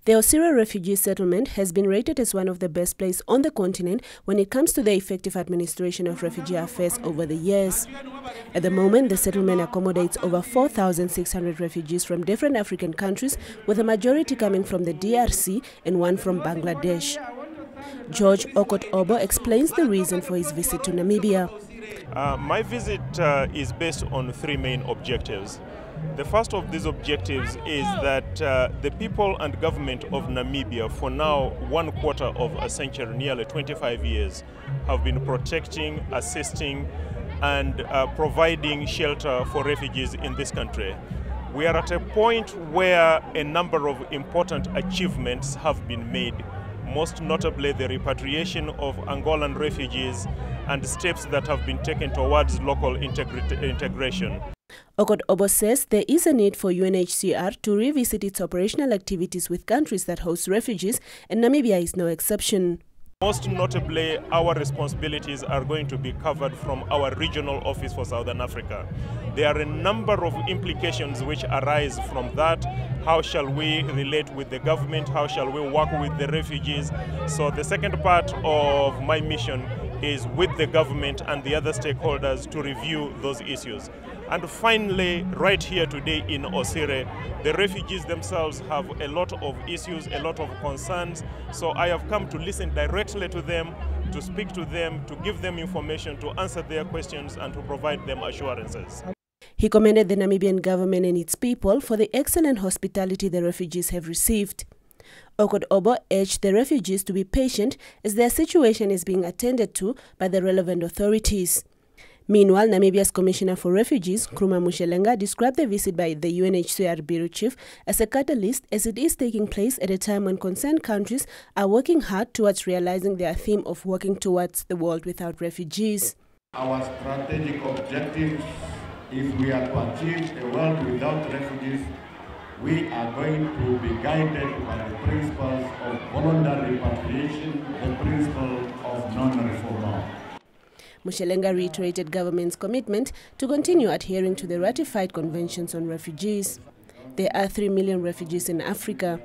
The Unhcr refugee settlement has been rated as one of the best places on the continent when it comes to the effective administration of refugee affairs over the years. At the moment, the settlement accommodates over 4,600 refugees from different African countries, with a majority coming from the DRC and one from Bangladesh. George Okot Obo explains the reason for his visit to Namibia. My visit is based on three main objectives. The first of these objectives is that the people and government of Namibia, for now 1/4 of a century, nearly 25 years, have been protecting, assisting, and providing shelter for refugees in this country. We are at a point where a number of important achievements have been made, most notably the repatriation of Angolan refugees and steps that have been taken towards local integration. Okot Obo says there is a need for Unhcr to revisit its operational activities with countries that host refugees, and Namibia is no exception. Most notably, our responsibilities are going to be covered from our regional office for Southern Africa. There are a number of implications which arise from that. How shall we relate with the government? How shall we work with the refugees? So the second part of my mission is with the government and the other stakeholders to review those issues. And finally, right here today in Unhcr, the refugees themselves have a lot of issues, a lot of concerns. So I have come to listen directly to them, to speak to them, to give them information, to answer their questions, and to provide them assurances. He commended the Namibian government and its people for the excellent hospitality the refugees have received. Okot Obo urged the refugees to be patient as their situation is being attended to by the relevant authorities. Meanwhile, Namibia's Commissioner for Refugees, Nkrumah Mushelenga, described the visit by the Unhcr Bureau Chief as a catalyst, as it is taking place at a time when concerned countries are working hard towards realizing their theme of working towards the world without refugees. Our strategic objective, if we are to achieve a world without refugees, we are going to be guided by the principles of voluntary repatriation, the principle of non-refoulement. Mushelenga reiterated government's commitment to continue adhering to the ratified conventions on refugees. There are 3 million refugees in Africa.